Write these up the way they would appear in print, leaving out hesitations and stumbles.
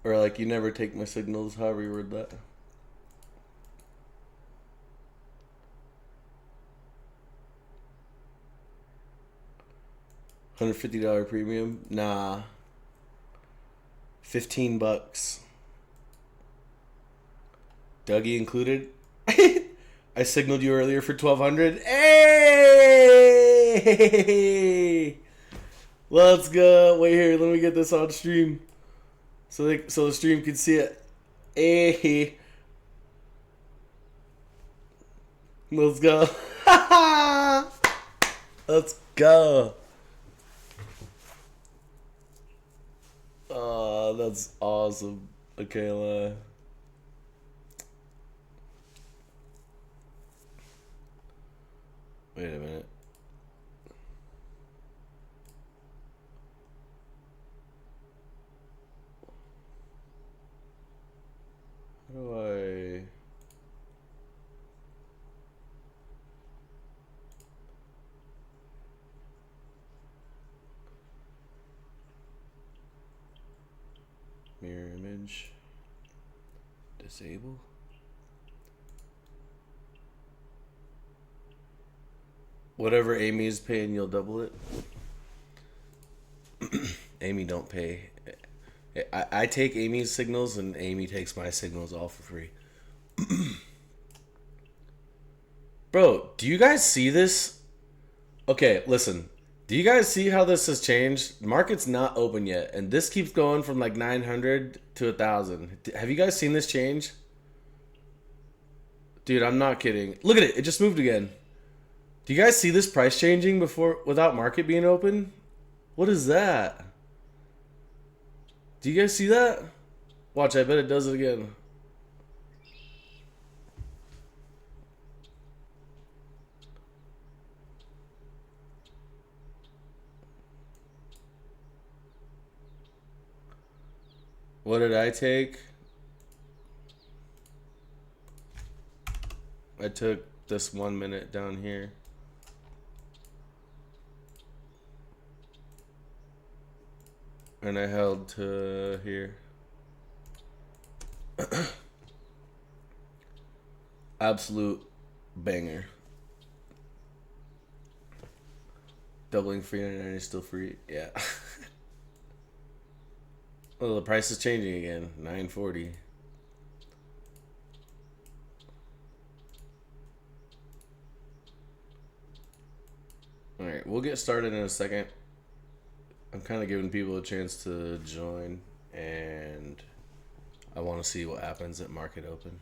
Or like, you never take my signals, however you word that. $150 premium? Nah. $15. Dougie included? I signaled you earlier for 1200. Hey! Let's go. Wait here, let me get this on stream. So the stream can see it. Hey. Let's go. Let's go. Oh, that's awesome, Michaela. Wait a minute. How do I... Mirror image. Disable. Whatever Amy is paying, you'll double it. Amy don't pay. I take Amy's signals and Amy takes my signals all for free. Bro, do you guys see this? Okay, listen. Do you guys see how this has changed? Market's not open yet, and this keeps going from like 900 to 1,000. Have you guys seen this change? Dude, I'm not kidding. Look at it. It just moved again. Do you guys see this price changing without market being open? What is that? Do you guys see that? Watch, I bet it does it again. What did I take? I took this 1 minute down here. And I held to here. Absolute banger. Doubling free 99 is still free. Yeah. Well, the price is changing again. 940. All right, we'll get started in a second. I'm kind of giving people a chance to join, and I want to see what happens at market open.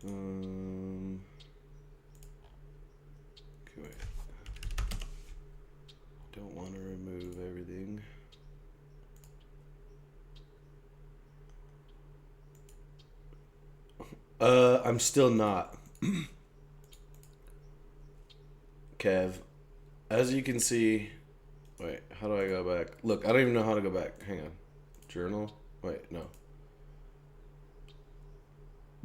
Okay, wait. Don't want to remove everything. I'm still not. Kev, as you can see, wait, how do I go back? Look, I don't even know how to go back. Hang on. Journal? Wait, no.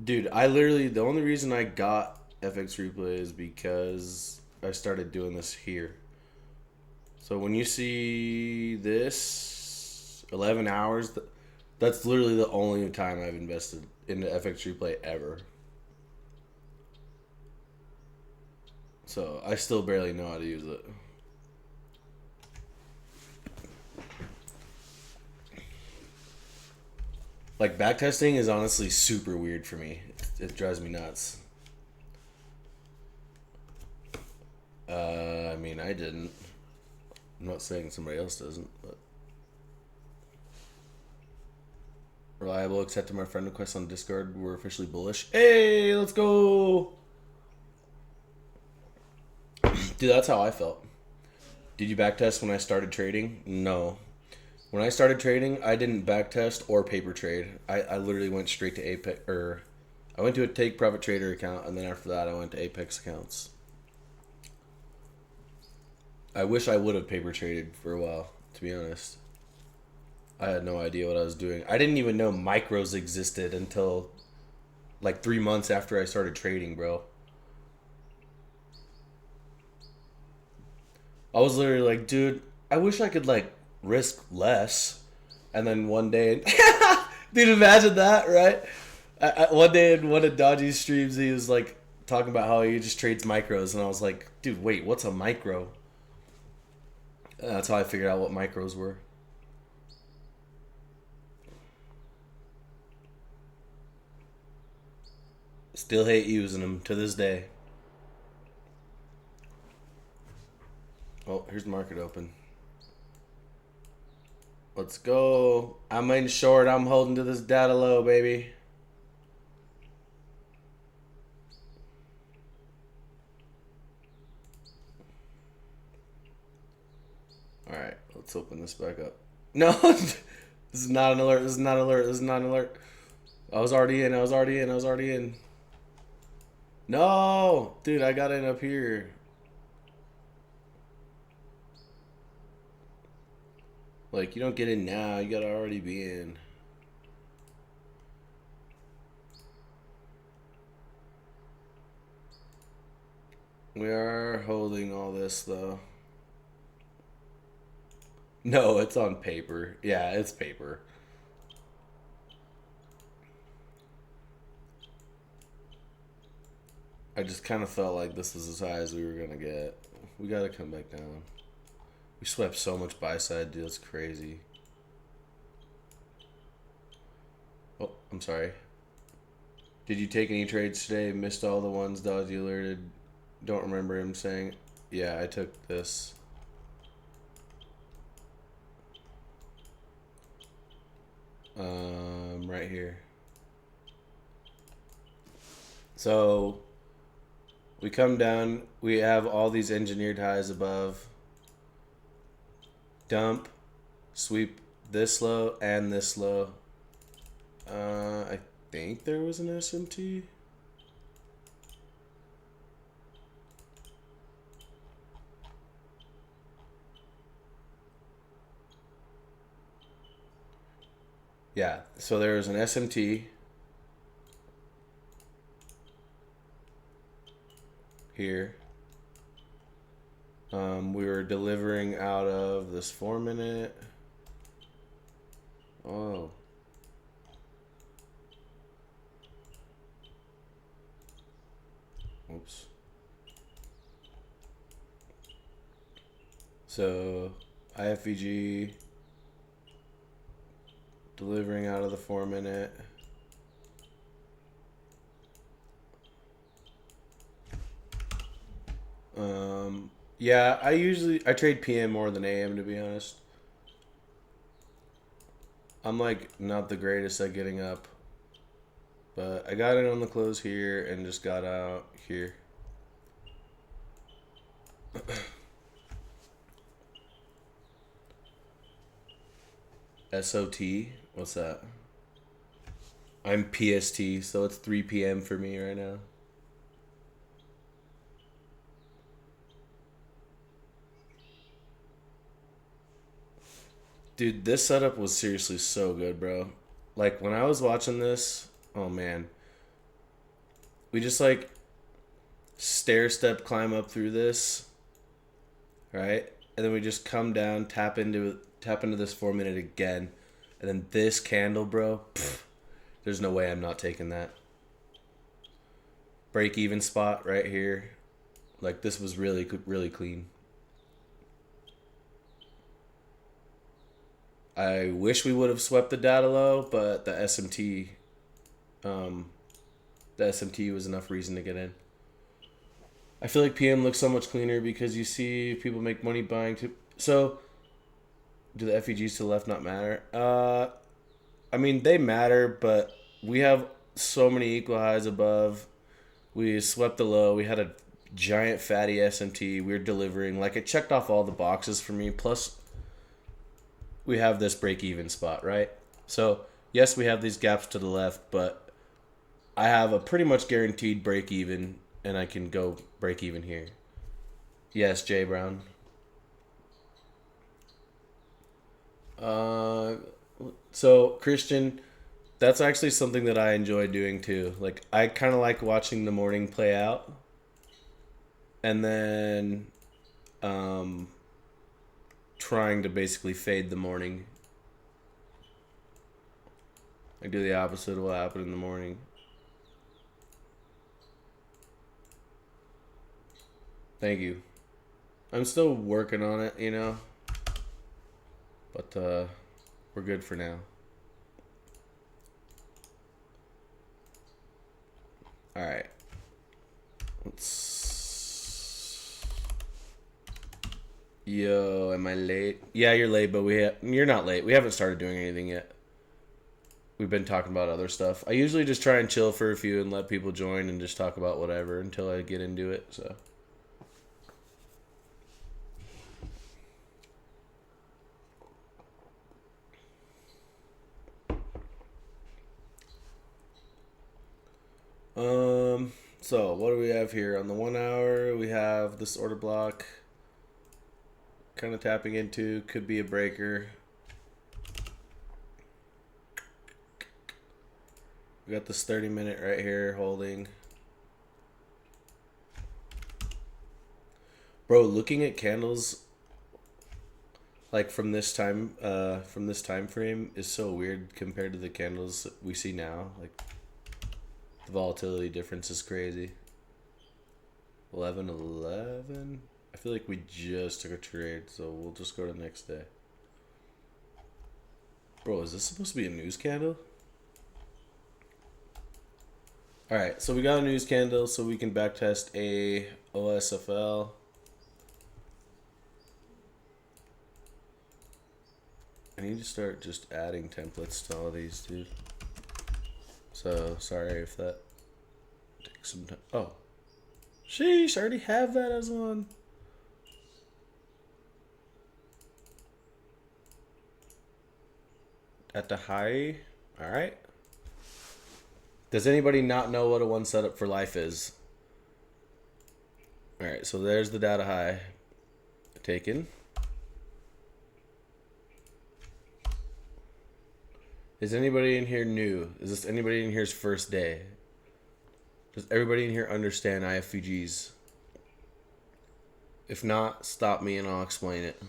Dude, I literally, the only reason I got FX Replay is because I started doing this here. So when you see this, 11 hours, that's literally the only time I've invested in the FX Replay ever. So I still barely know how to use it. Like, backtesting is honestly super weird for me. It drives me nuts. I mean, I didn't. I'm not saying somebody else doesn't, but... Reliable accepted my friend request on Discord. We're officially bullish. Hey, let's go! Dude, that's how I felt. Did you backtest when I started trading? No. When I started trading, I didn't backtest or paper trade. I literally went straight to Apex, I went to a Take Profit Trader account, and then after that I went to Apex accounts. I wish I would have paper traded for a while, to be honest. I had no idea what I was doing. I didn't even know micros existed until like 3 months after I started trading, bro. I was literally like, dude, I wish I could like risk less. And then one day, dude, imagine that, right? One day in one of Dodgy's streams, he was like talking about how he just trades micros, and I was like, dude, wait, what's a micro? And that's how I figured out what micros were. Still hate using them to this day. Oh, here's the market open. Let's go. I'm in short. I'm holding to this data low, baby. All right, let's open this back up. No, this is not an alert. This is not an alert. This is not an alert. I was already in. I was already in. I was already in. No, dude, I got in up here. Like, you don't get in now. You gotta already be in. We are holding all this, though. No, it's on paper. Yeah, it's paper. I just kind of felt like this was as high as we were going to get. We got to come back down. We swept so much buy side, dude. That's crazy. Oh, I'm sorry. Did you take any trades today? Missed all the ones Dodgy alerted. Don't remember him saying. Yeah, I took this. Right here. So we come down. We have all these engineered highs above. Dump, sweep this low and this low. I think there was an SMT. Yeah, so there was an SMT here. We were delivering out of this 4-minute. Oh. Oops. So, IFVG delivering out of the 4-minute. Yeah, I trade PM more than AM, to be honest. I'm like not the greatest at getting up, but I got in on the close here and just got out here. SOT? What's that? I'm PST, so it's 3 p.m. for me right now. Dude, this setup was seriously so good, bro. Like, when I was watching this, oh man. We just, like, stair-step climb up through this, right? And then we just come down, tap into this 4-minute again. And then this candle, bro, there's no way I'm not taking that. Break-even spot right here. Like, this was really, really clean. I wish we would have swept the data low, but the SMT was enough reason to get in. I feel like PM looks so much cleaner because you see people make money buying too. So, do the FEGs to the left not matter? I mean, they matter, but we have so many equal highs above. We swept the low. We had a giant fatty SMT. We were delivering. Like, it checked off all the boxes for me. Plus, we have this break-even spot, right? So, yes, we have these gaps to the left, but I have a pretty much guaranteed break-even, and I can go break-even here. Yes, Jay Brown. So, Christian, That's actually something that I enjoy doing too. Like I kind of like watching the morning play out, and then um, trying to basically fade the morning. I do the opposite of what happened in the morning. Thank you. I'm still working on it, you know, but we're good for now. All right. Let's. Yo, am I late? Yeah, you're late, but you're not late. We haven't started doing anything yet. We've been talking about other stuff. I usually just try and chill for a few and let people join and just talk about whatever until I get into it. So. So what do we have here? On the 1 hour, we have this order block. Kind of tapping into, could be a breaker. We got this 30-minute right here holding. Bro, looking at candles like from this time frame is so weird compared to the candles that we see now. Like the volatility difference is crazy. 11:11. I feel like we just took a trade, so we'll just go to the next day. Bro, is this supposed to be a news candle? Alright, so we got a news candle so we can backtest a OSFL. I need to start just adding templates to all these, dude. So, sorry if that takes some time. Oh. Sheesh, I already have that as one. At the high. Alright. Does anybody not know what a one setup for life is? Alright, so there's the data high. Taken. Is anybody in here new? Is this anybody in here's first day? Does everybody in here understand IFVGs? If not, stop me and I'll explain it.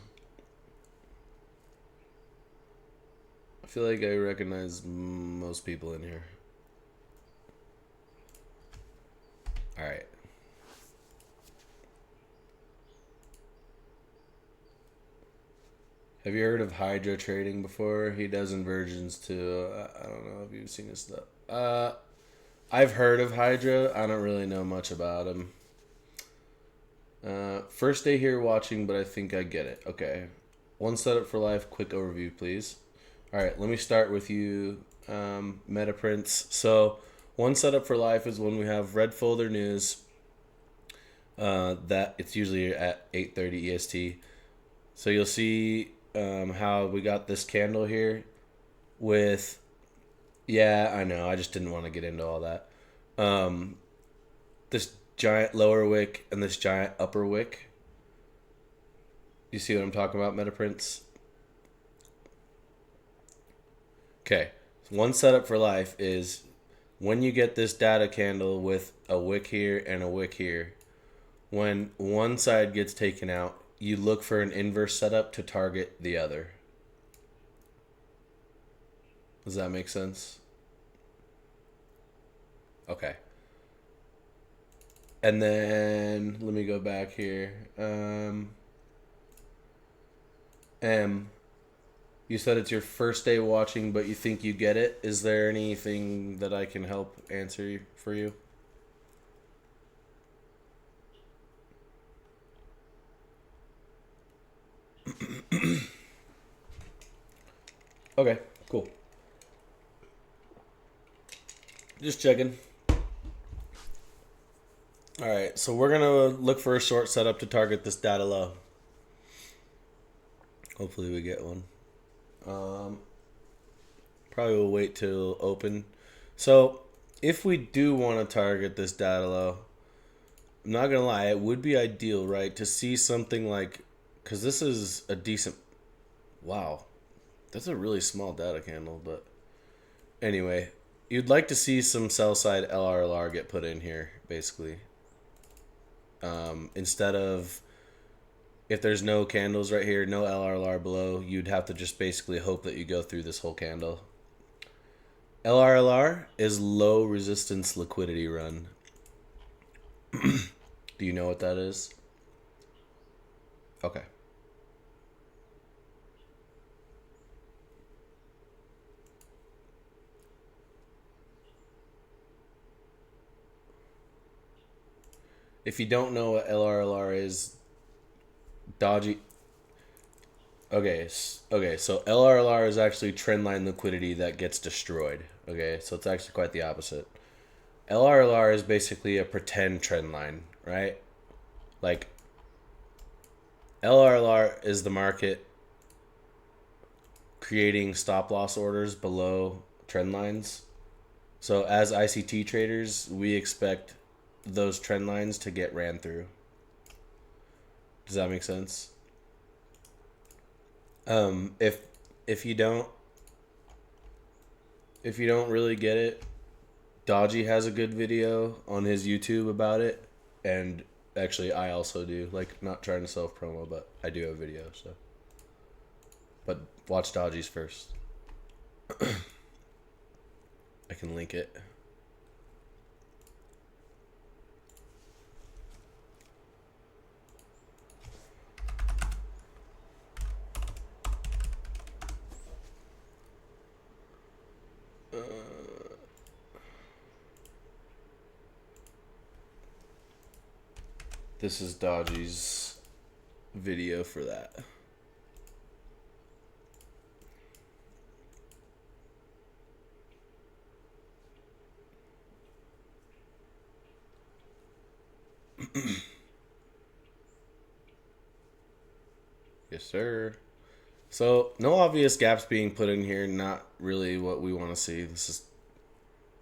I feel like I recognize most people in here. Alright. Have you heard of Hydra trading before? He does inversions too. I don't know if you've seen his stuff. I've heard of Hydra. I don't really know much about him. First day here watching, but I think I get it. Okay. One setup for life. Quick overview, please. Alright, let me start with you, MetaPrints. So, one setup for life is when we have red folder news. That it's usually at 8:30 EST. So you'll see how we got this candle here with, yeah, I know, I just didn't want to get into all that. This giant lower wick and this giant upper wick. You see what I'm talking about, MetaPrints? Okay, so one setup for life is when you get this data candle with a wick here and a wick here, when one side gets taken out, you look for an inverse setup to target the other. Does that make sense? Okay. And then let me go back here. You said it's your first day watching, but you think you get it. Is there anything that I can help answer for you? Okay, cool. Just checking. Alright, so we're going to look for a short setup to target this data low. Hopefully we get one. Probably will wait till open. So if we do want to target this data low, I'm not going to lie, it would be ideal, right, to see something like, because this is a decent, wow, that's a really small data candle, but Anyway, you'd like to see some sell side LRLR get put in here, basically. Instead of, if there's no candles right here, no LRLR below, you'd have to just basically hope that you go through this whole candle. LRLR is low resistance liquidity run. Do you know what that is? Okay. If you don't know what LRLR is, dodgy. Okay, so LRLR is actually trendline liquidity that gets destroyed. Okay, so it's actually quite the opposite. LRLR is basically a pretend trend line, right? Like, LRLR is the market creating stop loss orders below trend lines. So as ICT traders, we expect those trend lines to get ran through. Does that make sense? If you don't really get it, Dodgy has a good video on his YouTube about it, and actually I also do. Like, not trying to self promo, but I do have a video. So, but watch Dodgy's first. I can link it. This is Dodgy's video for that. Yes, sir. So, no obvious gaps being put in here. Not really what we want to see. This is,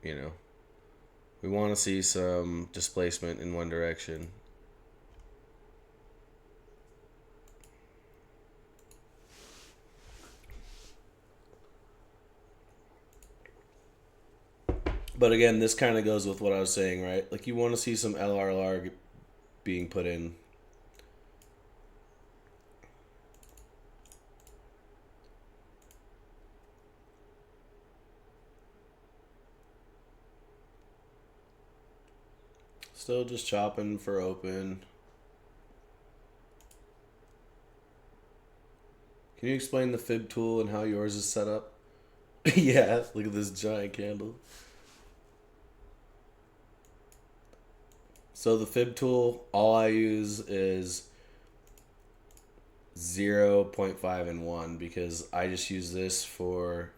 we want to see some displacement in one direction. But again, this kind of goes with what I was saying, right? Like, you want to see some LRLR being put in. Still just chopping for open. Can you explain the fib tool and how yours is set up? Yeah, look at this giant candle. So the fib tool, all I use is 0.5 and 1 because I just use this for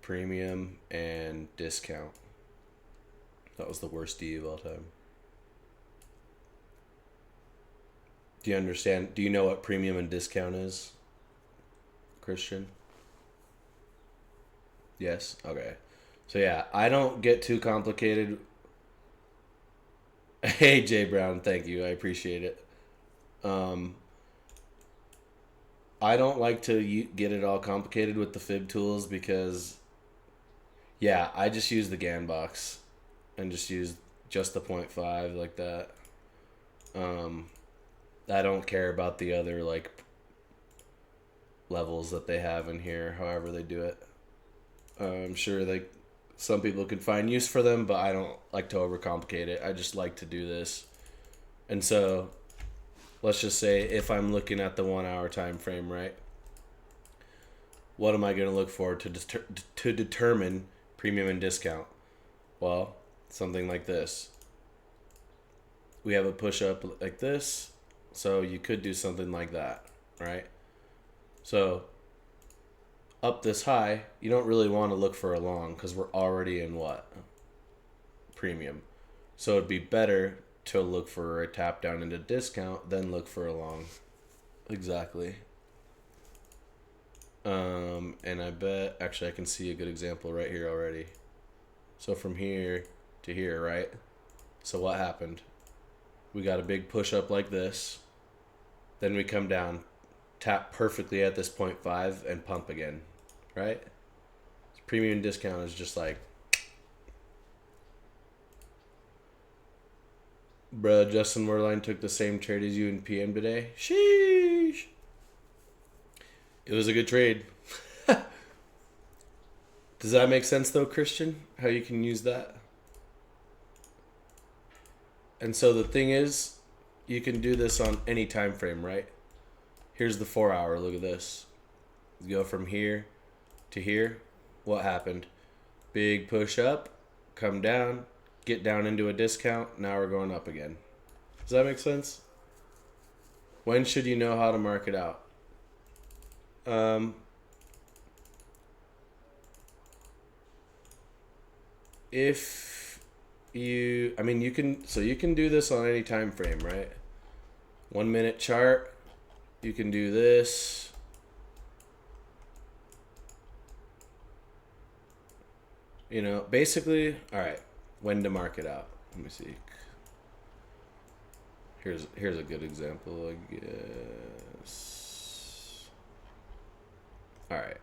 premium and discount. That was the worst D of all time. Do you understand? Do you know what premium and discount is, Christian? Yes? Okay. So yeah, I don't get too complicated. Hey, Jay Brown, thank you. I appreciate it. I don't like to get it all complicated with the fib tools because, yeah, I just use the GAN box and just use just the 0.5 like that. I don't care about the other, like, levels that they have in here, however they do it. I'm sure some people can find use for them, but I don't like to overcomplicate it. I just like to do this. And so, let's just say if I'm looking at the 1 hour time frame, right? What am I going to look for to determine premium and discount? Well, something like this. We have a push up like this, so you could do something like that, right? So, up this high, you don't really want to look for a long because we're already in what? Premium. So it'd be better to look for a tap down into discount than look for a long. Exactly. And I bet, actually I can see a good example right here already. So from here to here, right? So what happened? We got a big push up like this. Then we come down, tap perfectly at this 0.5 and pump again, right? It's Premium discount is just like, bruh, Justin Werline took the same trade as you in PM today. Sheesh. It was a good trade. Does that make sense though, Christian? How you can use that? And so the thing is, you can do this on any time frame, right? Here's the 4 hour. Look at this. You go from here to here. What happened? Big push up, come down, get down into a discount. Now we're going up again. Does that make sense? When should you know how to mark it out? If you, I mean, you can do this on any time frame, right? 1 minute chart. You can do this. You know, basically, all right, when to mark it out. Let me see. Here's a good example, I guess. All right.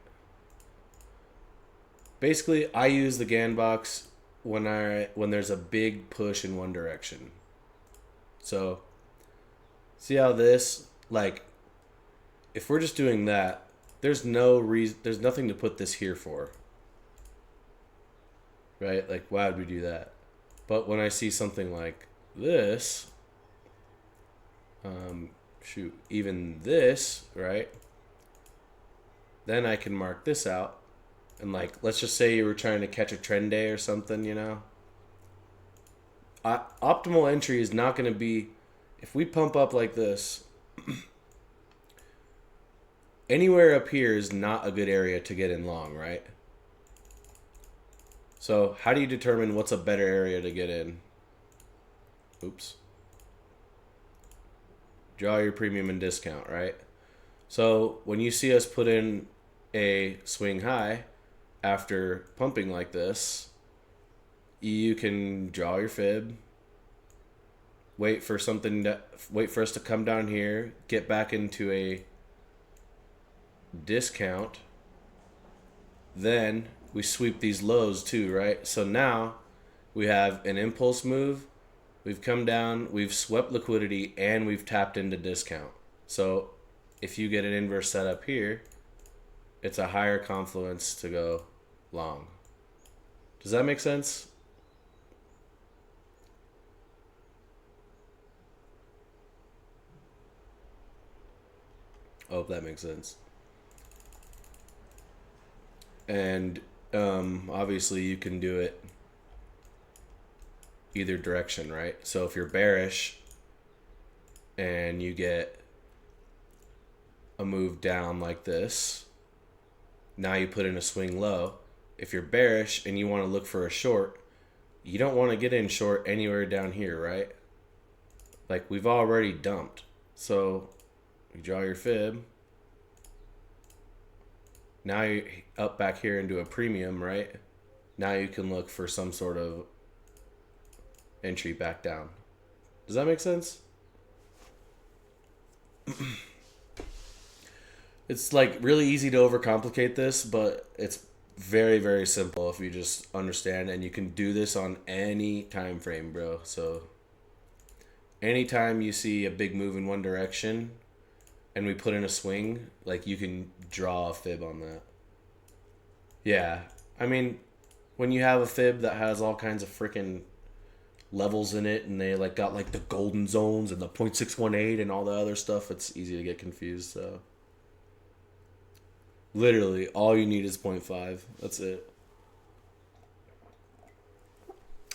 Basically, I use the GAN box when there's a big push in one direction. So, see how this, like, if we're just doing that, there's nothing to put this here for. Right? Like, why would we do that? But when I see something like this, even this, right? Then I can mark this out. And like, let's just say you were trying to catch a trend day or something, you know? Optimal entry is not going to be, if we pump up like this, anywhere up here is not a good area to get in long, right? So how do you determine what's a better area to get in? Oops. Draw your premium and discount, right? So when you see us put in a swing high after pumping like this, you can draw your fib, wait for us to come down here, get back into a discount, then we sweep these lows too, right? So now we have an impulse move, we've come down, we've swept liquidity, and we've tapped into discount. So if you get an inverse setup here, it's a higher confluence to go long. Does that make sense? I hope that makes sense. And obviously you can do it either direction, right? So if you're bearish and you get a move down like this, now you put in a swing low. If you're bearish and you want to look for a short, you don't want to get in short anywhere down here, right? Like, we've already dumped. So you draw your fib. Now you're up back here into a premium, right? Now you can look for some sort of entry back down. Does that make sense? It's like really easy to overcomplicate this, but it's very, very simple if you just understand, and you can do this on any time frame, bro. So anytime you see a big move in one direction and we put in a swing, like, you can draw a fib on that. Yeah. I mean, when you have a fib that has all kinds of freaking levels in it and they like got like the golden zones and the 0.618 and all the other stuff, it's easy to get confused. So literally all you need is 0.5. That's it.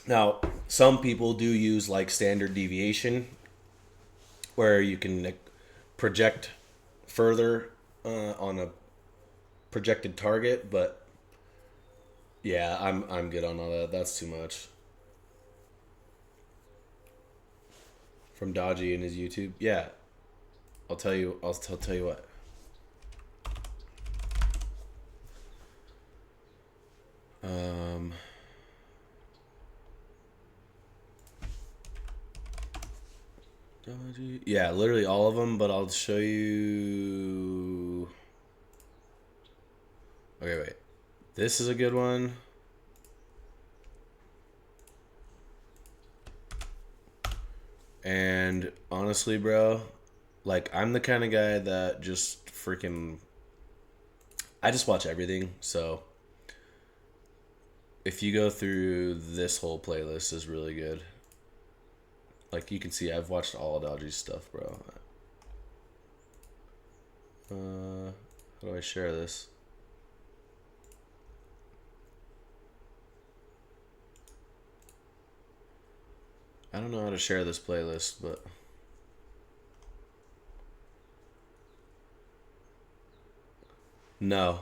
Now, some people do use like standard deviation where you can like project further on a projected target, but yeah, I'm good on all that. That's too much. From Dodgy and his YouTube. Yeah. I'll tell you what. Dodgy. Yeah, literally all of them, but I'll show you. Okay, wait. This is a good one. And honestly, bro, like, I'm the kind of guy that just freaking... I just watch everything, so... If you go through this whole playlist is really good. Like, you can see I've watched all of Dodgy's stuff, bro. How do I share this? I don't know how to share this playlist, but... No.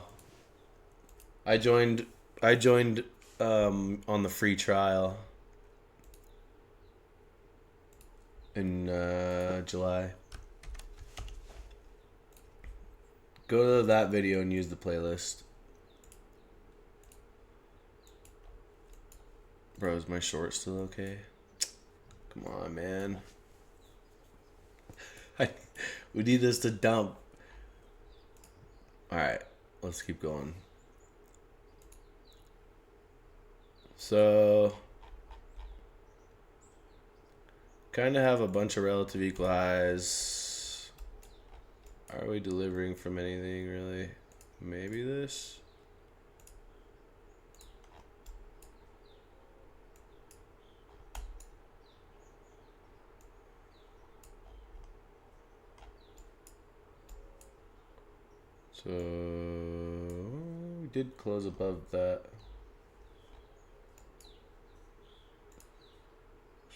I joined on the free trial in July. Go to that video and use the playlist. Bro, is my short still okay? Come on, man. We need this to dump. Alright, let's keep going. So, kind of have a bunch of relative equal highs. Are we delivering from anything, really? Maybe this? So, we did close above that.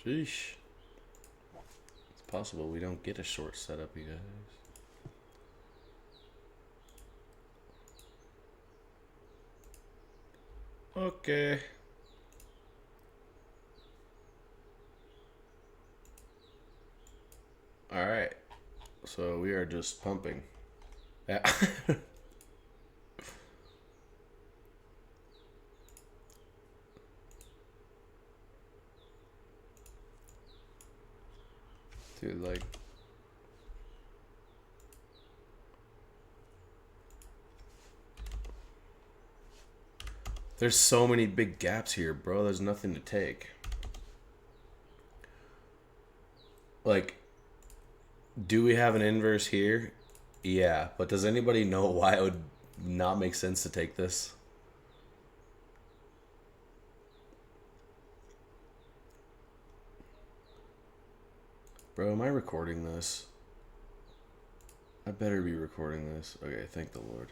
Sheesh. It's possible we don't get a short setup, you guys. Okay. Alright. So we are just pumping. Yeah. Dude, like... There's so many big gaps here, bro. There's nothing to take. Like, do we have an inverse here? Yeah, but does anybody know why it would not make sense to take this? Bro, am I recording this? I better be recording this. Okay, thank the Lord.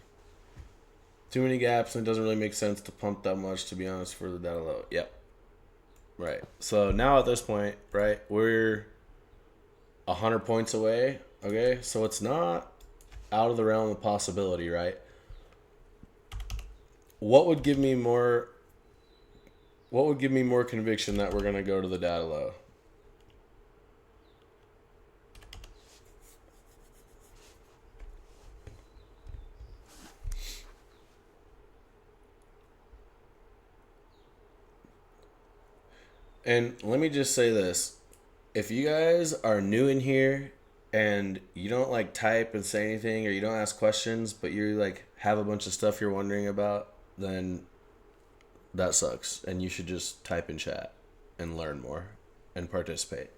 Too many gaps, and it doesn't really make sense to pump that much, to be honest, for the data low. Yep. Right. So now at this point, right, we're 100 points away. Okay, so it's not out of the realm of possibility, right? What would give me more conviction that we're gonna go to the data low? And let me just say this. If you guys are new in here and you don't like type and say anything, or you don't ask questions, but you like have a bunch of stuff you're wondering about, then that sucks. And you should just type in chat and learn more and participate.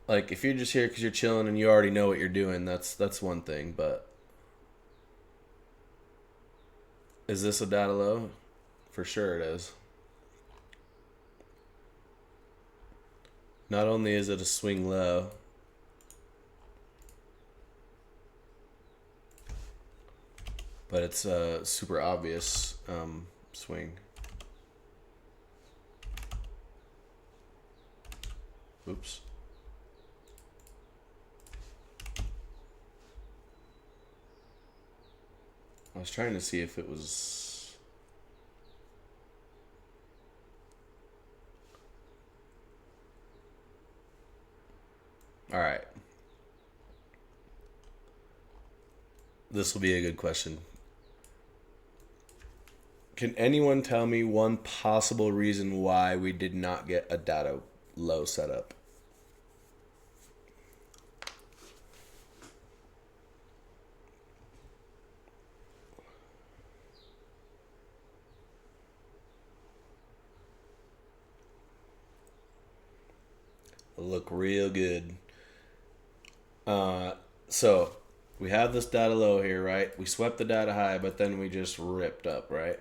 Like, if you're just here because you're chilling and you already know what you're doing, that's one thing, but... Is this a data low? For sure it is. Not only is it a swing low, but it's a super obvious swing. Oops. I was trying to see if it was... All right. This will be a good question. Can anyone tell me one possible reason why we did not get a data low setup? look real good. So we have this data low here, right? We swept the data high, but then we just ripped up, right?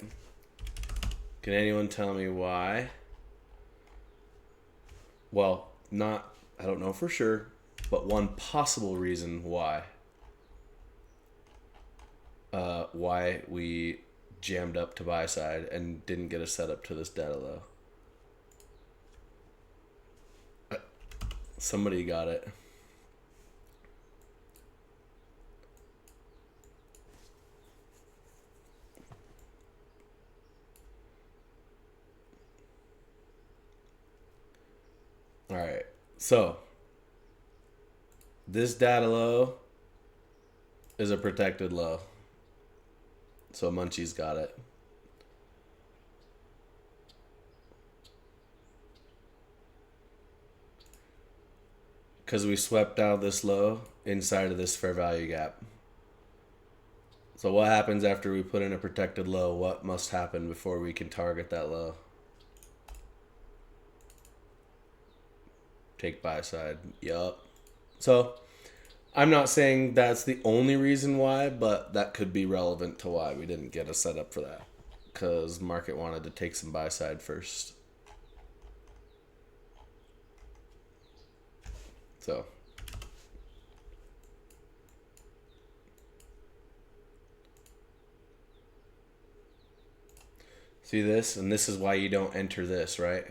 Can anyone tell me why? Well, I don't know for sure, but one possible reason why we jammed up to buy side and didn't get a setup to this data low. Somebody got it. All right. So this data low is a protected low. So Munchie's got it. Because we swept out this low inside of this fair value gap. So what happens after we put in a protected low? What must happen before we can target that low? Take buy side. Yup. So I'm not saying that's the only reason why, but that could be relevant to why we didn't get a setup for that. Because market wanted to take some buy side first. So see this? And this is why you don't enter this, right?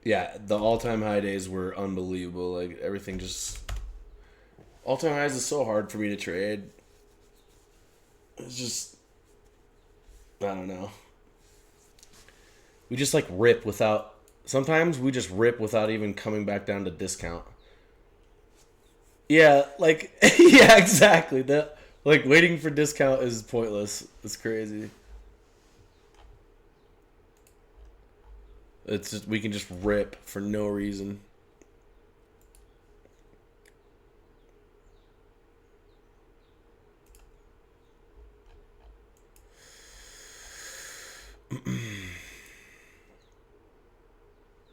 Yeah, the all-time high days were unbelievable. Like, everything just... All-time highs is so hard for me to trade. It's just... I don't know. We just, like, rip without... Sometimes we just rip without even coming back down to discount. Yeah, like... yeah, exactly. Like, waiting for discount is pointless. It's crazy. It's just, we can just rip for no reason.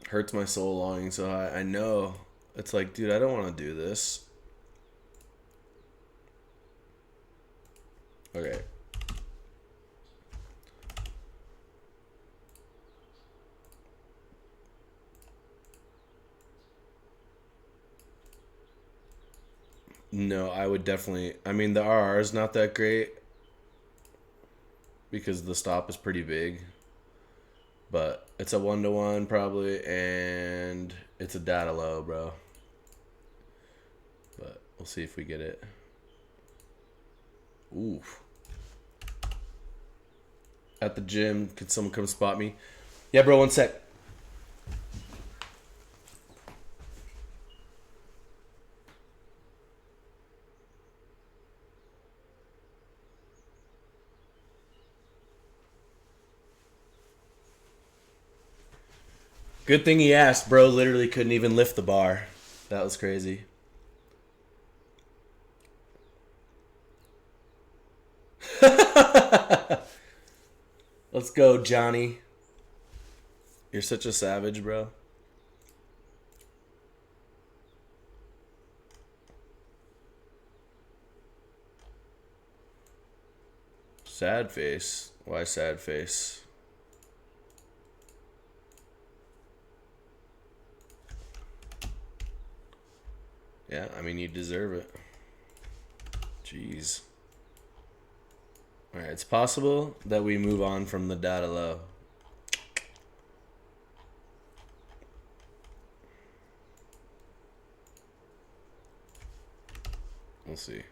Hurts my soul longing so high. I know. It's like, dude, I don't want to do this. Okay. No, I would definitely... I mean, the RR is not that great because the stop is pretty big. But it's a 1-to-1 probably, and it's a data low, bro. But we'll see if we get it. Oof. At the gym, could someone come spot me? Yeah, bro, one sec. Good thing he asked, bro. Literally couldn't even lift the bar. That was crazy. Let's go, Johnny. You're such a savage, bro. Sad face. Why sad face? Yeah, I mean, you deserve it. Jeez. Alright, it's possible that we move on from the data low. We'll see.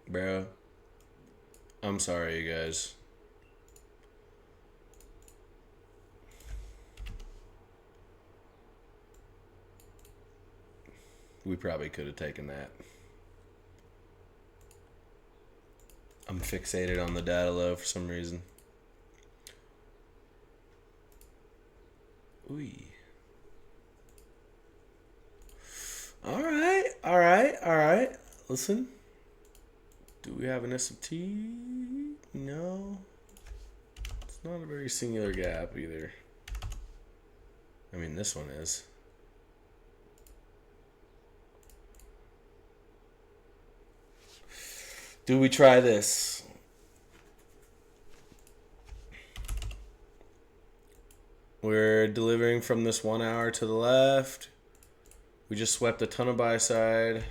Bro, I'm sorry, you guys. We probably could have taken that. I'm fixated on the data low for some reason. Ooh. All right, all right, all right. Listen. Do we have an SMT? No. It's not a very singular gap either. I mean, this one is. Do we try this? We're delivering from this 1 hour to the left. We just swept a ton of buy side.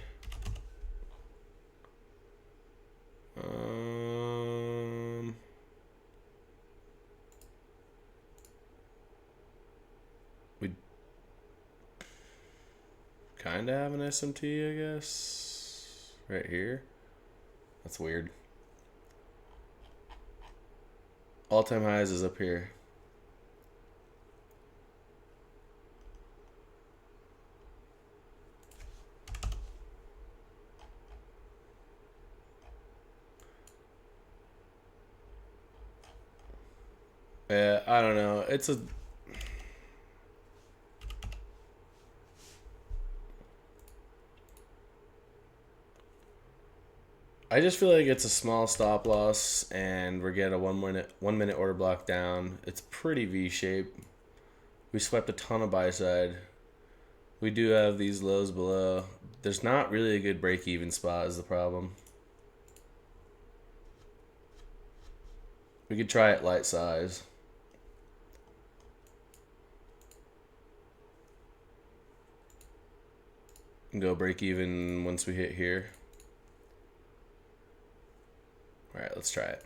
We kind of have an SMT, I guess. Right here. That's weird. All-time highs is up here. Yeah, I don't know. It's a... I just feel like it's a small stop loss, and we're getting a 1 minute order block down. It's pretty V-shaped. We swept a ton of buy side. We do have these lows below. There's not really a good break-even spot is the problem. We could try it light size. And go break even once we hit here. All right, let's try it.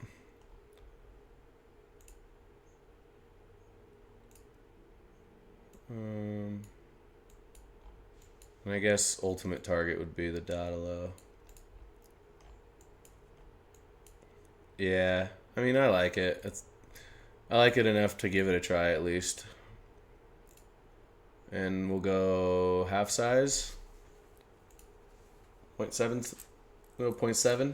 And I guess ultimate target would be the data low. Yeah, I mean, I like it. I like it enough to give it a try at least. And we'll go half size. 0.7. No, 0.7.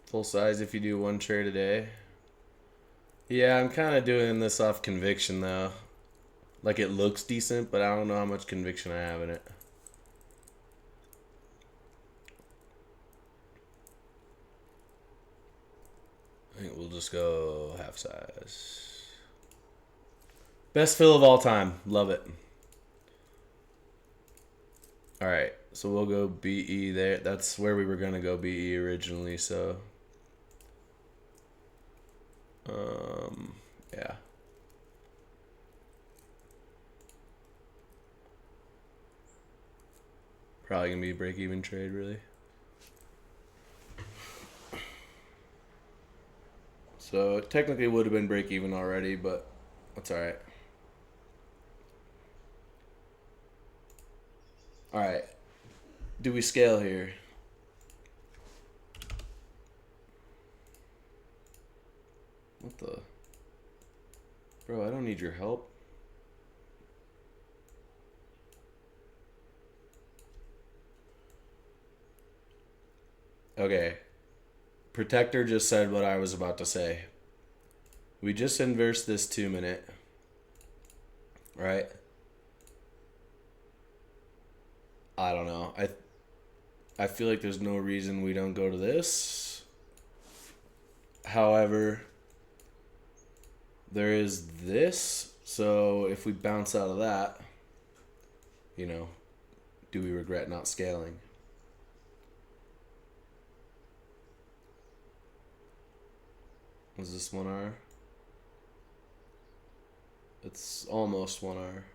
Full size if you do 1 trade a day. Yeah, I'm kind of doing this off conviction though. Like, it looks decent, but I don't know how much conviction I have in it. I think we'll just go half size. Best fill of all time. Love it. All right, so we'll go BE there. That's where we were going to go BE originally, so... yeah. Probably going to be a break-even trade, really. So it technically would have been break-even already, but that's all right. All right. Do we scale here? What the? Bro, I don't need your help. Okay. Protector just said what I was about to say. We just inversed this 2 minute. Right? I don't know. I feel like there's no reason we don't go to this. However, there is this. So if we bounce out of that, you know, do we regret not scaling? Was this 1 hour? It's almost 1 hour.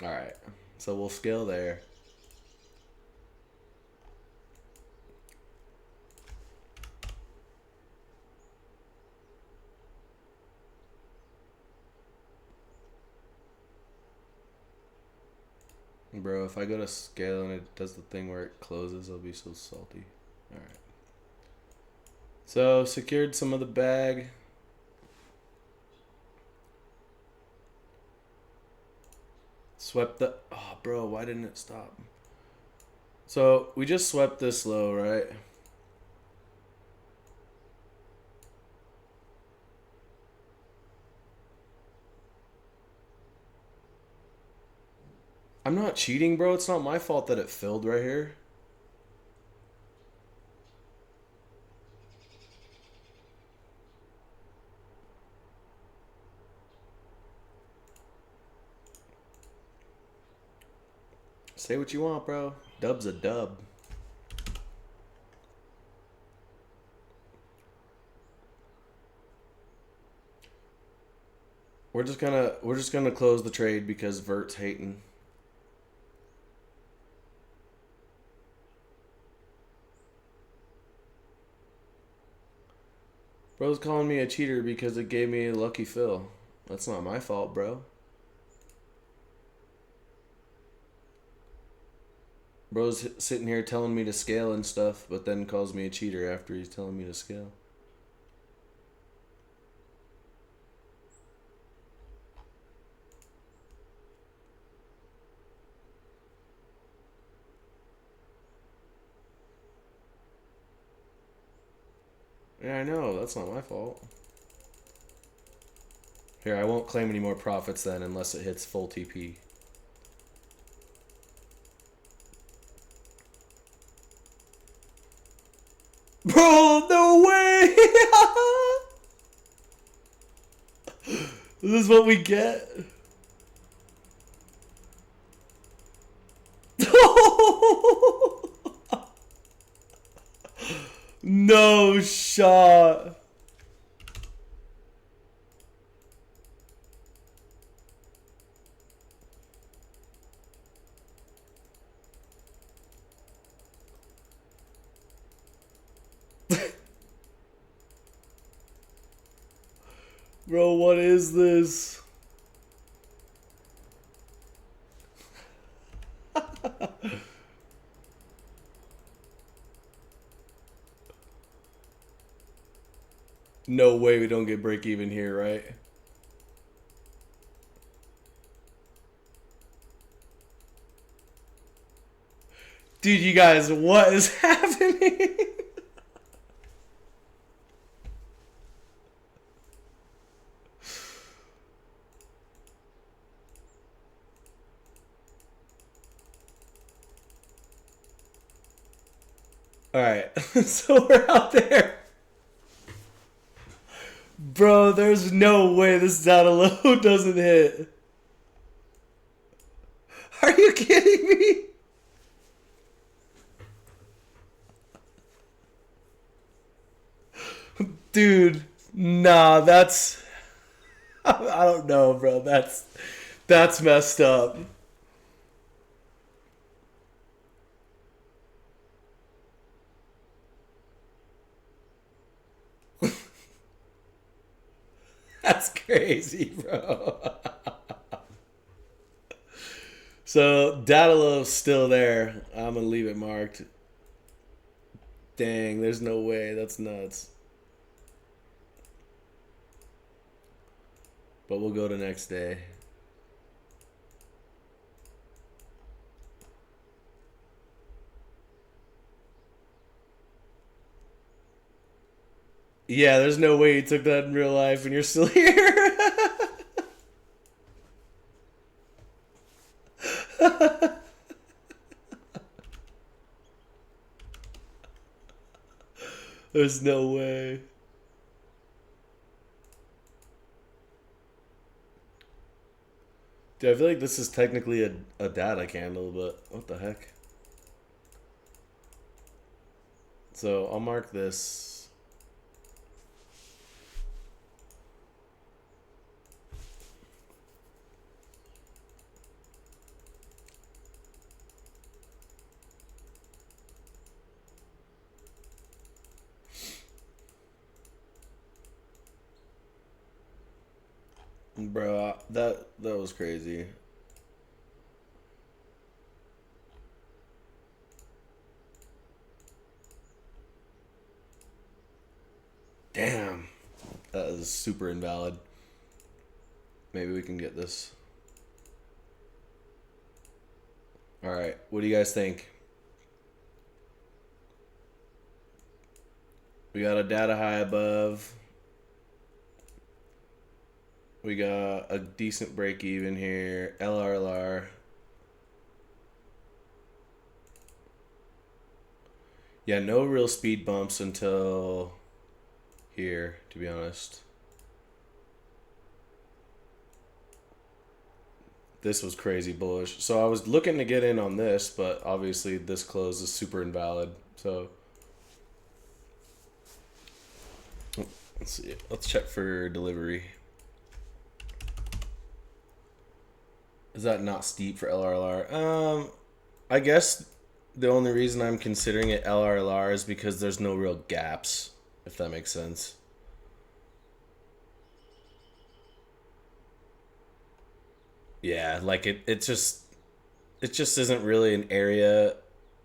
All right, so we'll scale there. Bro, if I go to scale and it does the thing where it closes, I'll be so salty. Alright. So, secured some of the bag. Swept the... Oh, bro, why didn't it stop? So, we just swept this low, right? I'm not cheating, bro. It's not my fault that it filled right here. Say what you want, bro. Dub's a dub. We're just gonna close the trade because Vert's hating. Bro's calling me a cheater because it gave me a lucky fill. That's not my fault, bro. Bro's sitting here telling me to scale and stuff, but then calls me a cheater after he's telling me to scale. Yeah, I know. That's not my fault. Here, I won't claim any more profits then unless it hits full TP. Bro, no way! This is what we get? No shot. Bro, what is this? No way we don't get break even here, right? Dude, you guys, what is happening? Alright, so we're out there. Bro, there's no way this data low doesn't hit. Are you kidding me? Dude, nah, that's... I don't know, bro. That's messed up. That's crazy, bro. So, Datalove's still there. I'm going to leave it marked. Dang, there's no way. That's nuts. But we'll go to next day. Yeah, there's no way you took that in real life and you're still here. There's no way. Dude, I feel like this is technically a data candle, but what the heck? So I'll mark this. Bro, that was crazy. Damn. That is super invalid. Maybe we can get this. Alright, what do you guys think? We got a data high above. We got a decent break even here. LRLR. Yeah, no real speed bumps until here, to be honest. This was crazy bullish. So I was looking to get in on this, but obviously this close is super invalid. So let's see. Let's check for delivery. Is that not steep for LRLR? I guess the only reason I'm considering it LRLR is because there's no real gaps, if that makes sense. Yeah, like it just isn't really an area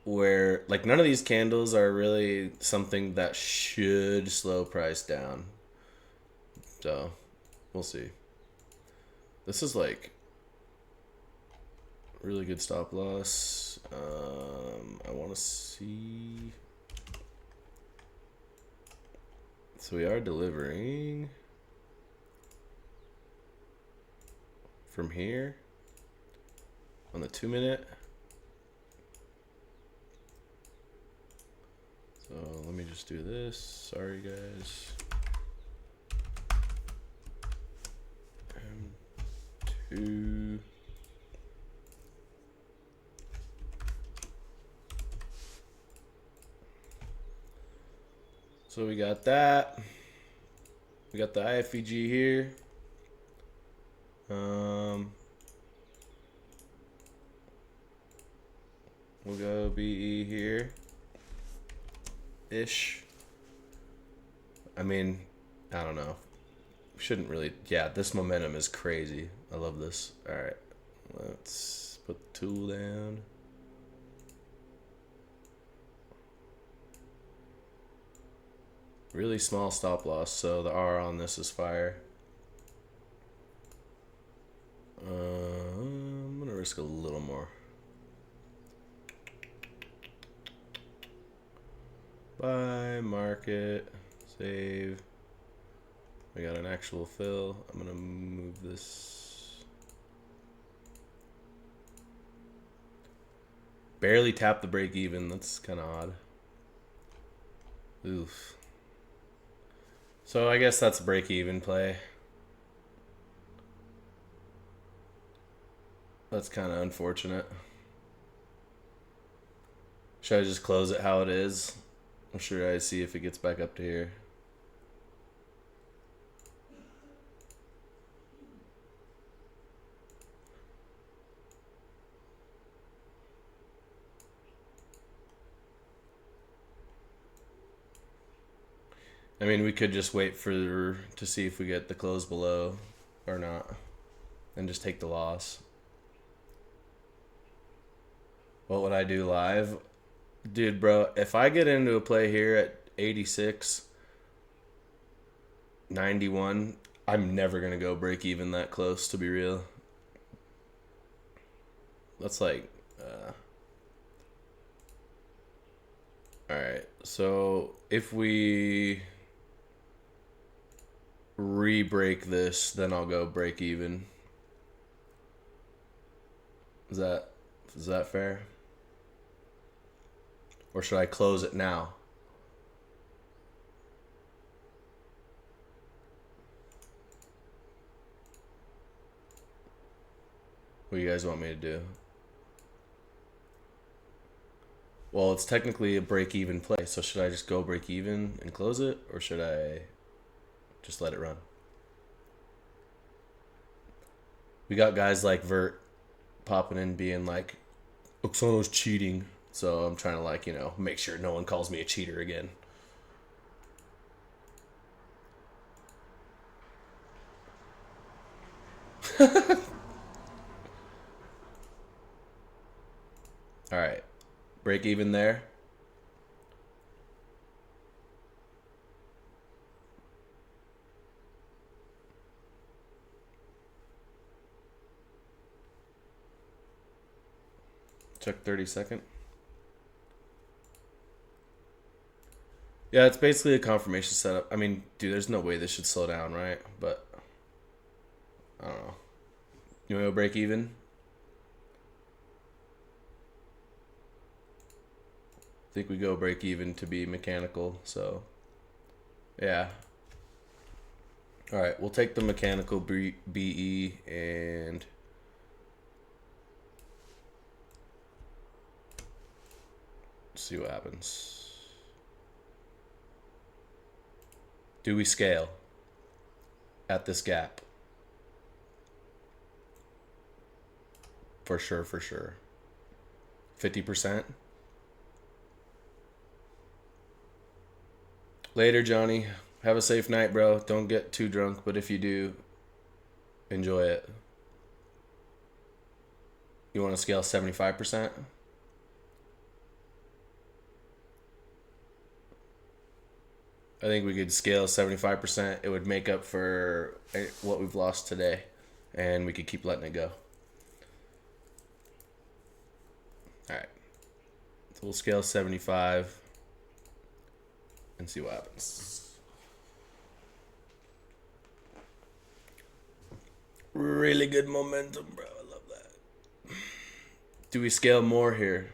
where like none of these candles are really something that should slow price down. So, we'll see. This is like really good stop loss. I want to see. So we are delivering from here on the 2-minute. So let me just do this. Sorry, guys. M2. So we got that. We got the IFEG here. We'll go BE here. Ish. I mean, I don't know. Shouldn't really. Yeah, this momentum is crazy. I love this. All right, let's put the tool down. Really small stop loss, so the R on this is fire. I'm gonna risk a little more. Buy, market, save. We got an actual fill. I'm gonna move this. Barely tap the break even. That's kind of odd. Oof. So I guess that's a break even play. That's kind of unfortunate. Should I just close it how it is? Or should I see if it gets back up to here? I mean, we could just wait to see if we get the close below or not, and just take the loss. What would I do live? Dude, bro, if I get into a play here at 86, 91, I'm never going to go break even that close, to be real. That's like... Alright, so if we re-break this, then I'll go break even. Is that fair? Or should I close it now? What do you guys want me to do? Well, it's technically a break-even play, so should I just go break-even and close it? Or should I just let it run? We got guys like Vert popping in being like, Oksano's cheating. So I'm trying to like, make sure no one calls me a cheater again. All right. Break even there. Check 30-second. Yeah, it's basically a confirmation setup. I mean, dude, there's no way this should slow down, right? But I don't know. You want to go break even? I think we go break even to be mechanical, so yeah. All right, we'll take the mechanical BE and see what happens. Do we scale at this gap? For sure, for sure. 50%. Later, Johnny. Have a safe night, bro. Don't get too drunk, but if you do, enjoy it. You want to scale 75%? I think we could scale 75%. It would make up for what we've lost today, and we could keep letting it go. All right. So we'll scale 75 and see what happens. Really good momentum, bro. I love that. Do we scale more here?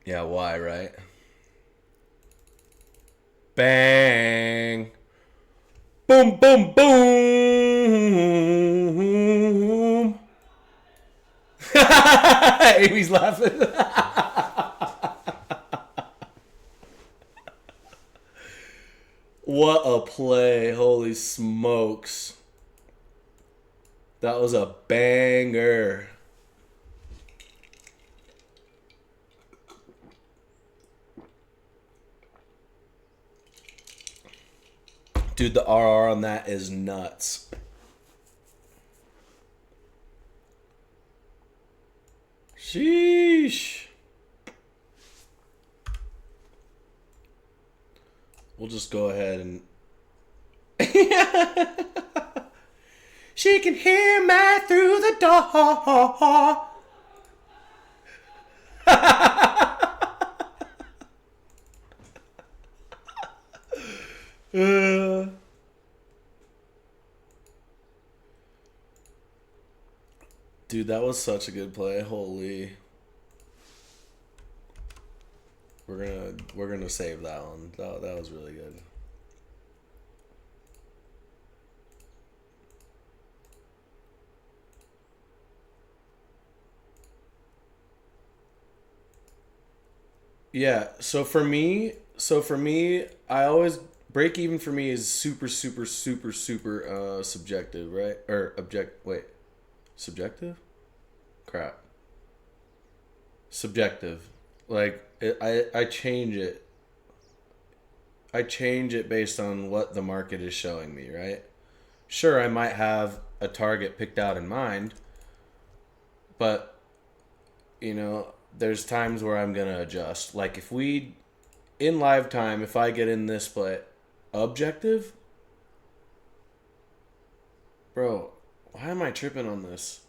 Yeah, why, right? Bang! Boom, boom, boom! Amy's laughing. What a play. Holy smokes. That was a banger. Dude, the RR on that is nuts. Sheesh. We'll just go ahead and... She can hear me through the door. Dude, that was such a good play. Holy. We're gonna save that one. That was really good. Yeah, so for me, I always break even for me is super subjective, right? Or subjective? Crap. Subjective. Like I change it. I change it based on what the market is showing me, right? Sure, I might have a target picked out in mind, but you know, there's times where I'm gonna adjust. Like if we in live time, if I get in this play, objective, bro, why am I tripping on this?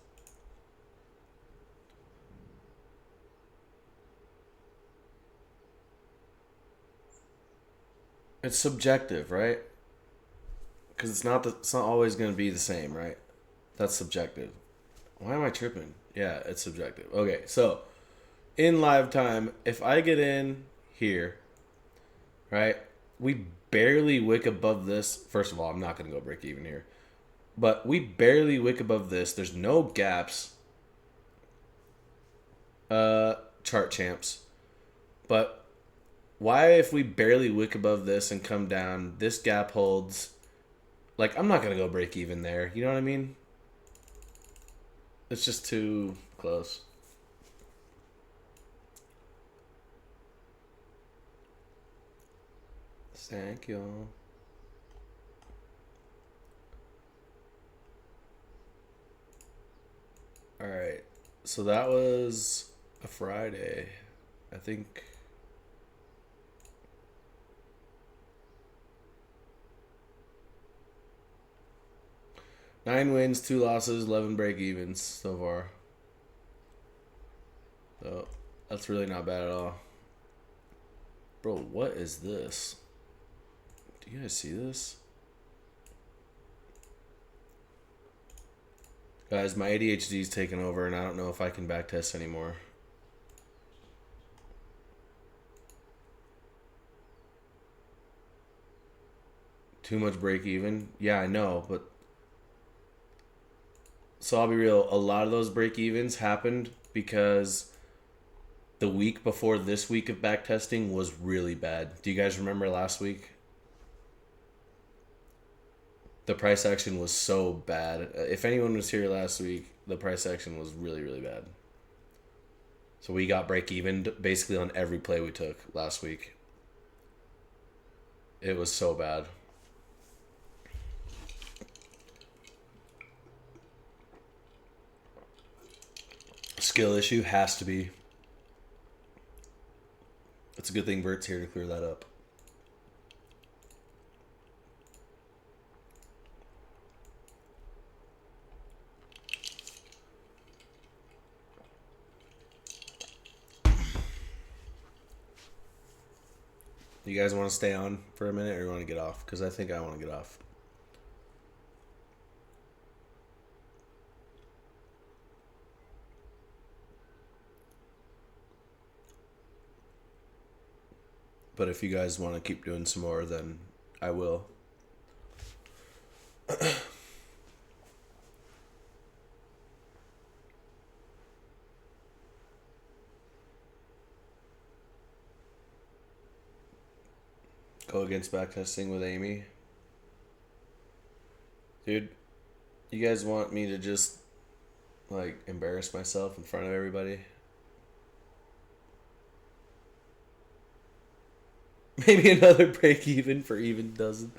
It's subjective, right? Because it's not always gonna be the same, right? That's subjective. Why am I tripping? Yeah, it's subjective. Okay, so in live time, if I get in here, right, we barely wick above this. First of all, I'm not going to go break even here. But we barely wick above this. There's no gaps. Chart champs. But why if we barely wick above this and come down, this gap holds. Like, I'm not going to go break even there. You know what I mean? It's just too close. Thank you. All right. So that was a Friday, I think. 9 wins, 2 losses, 11 break evens so far. So that's really not bad at all. Bro, what is this? Do you guys see this? Guys, my ADHD's taken over and I don't know if I can backtest anymore. Too much break even? Yeah, I know, but... So I'll be real, a lot of those break evens happened because the week before this week of backtesting was really bad. Do you guys remember last week? The price action was so bad. If anyone was here last week, the price action was really, really bad. So we got break even basically on every play we took last week. It was so bad. Skill issue has to be. It's a good thing Bert's here to clear that up. You guys want to stay on for a minute or you want to get off? Because I think I want to get off. But if you guys want to keep doing some more, then I will. Go against backtesting with Amy. Dude, you guys want me to just, like, embarrass myself in front of everybody? Maybe another break even for even dozen.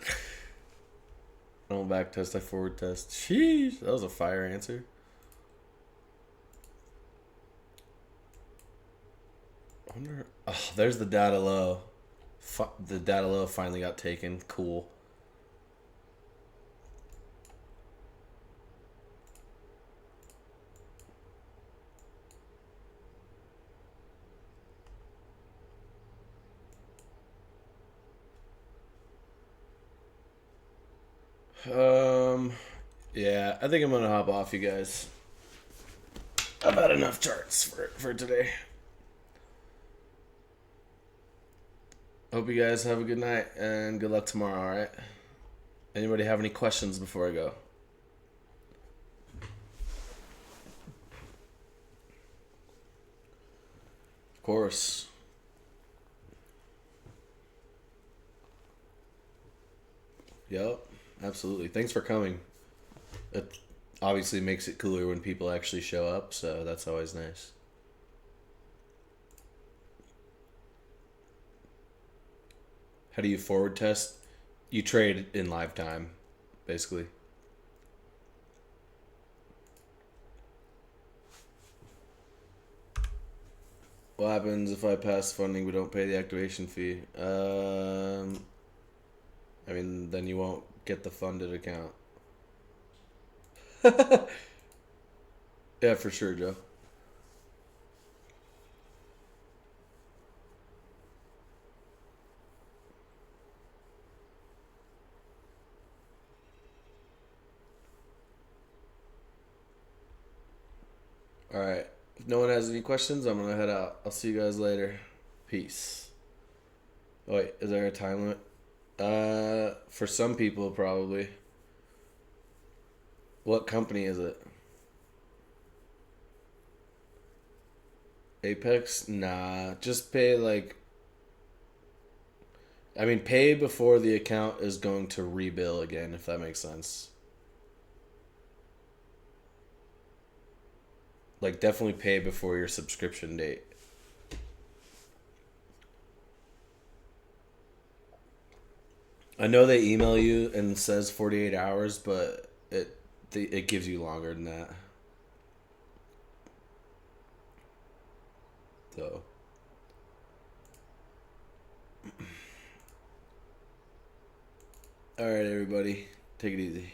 I don't backtest, I forward test. Sheesh, that was a fire answer. I wonder. Oh, there's the data low. The data low finally got taken. Cool. Yeah, I think I'm gonna hop off, you guys. I've had enough charts for today. Hope you guys have a good night and good luck tomorrow, alright? Anybody have any questions before I go? Of course. Yep, absolutely. Thanks for coming. It obviously makes it cooler when people actually show up, so that's always nice. How do you forward test? You trade in live time, basically. What happens if I pass funding but don't pay the activation fee? I mean, then you won't get the funded account. Yeah, for sure, Joe. Alright. If no one has any questions, I'm going to head out. I'll see you guys later. Peace. Oh, wait, is there a time limit? For some people, probably. What company is it? Apex? Nah. Just pay, like... I mean, pay before the account is going to rebill again, if that makes sense. Like, definitely pay before your subscription date. I know they email you and says 48 hours, but it gives you longer than that. So. Alright, everybody. Take it easy.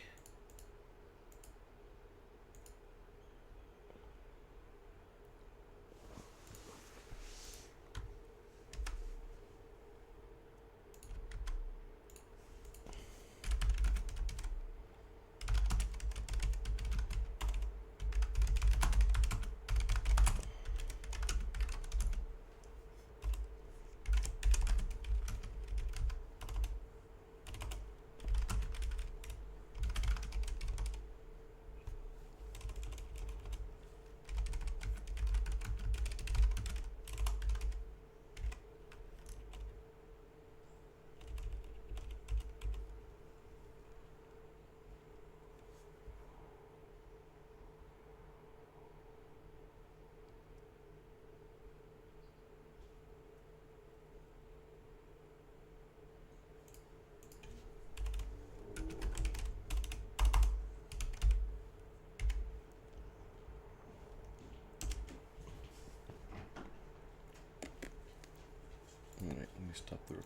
Stop the recording.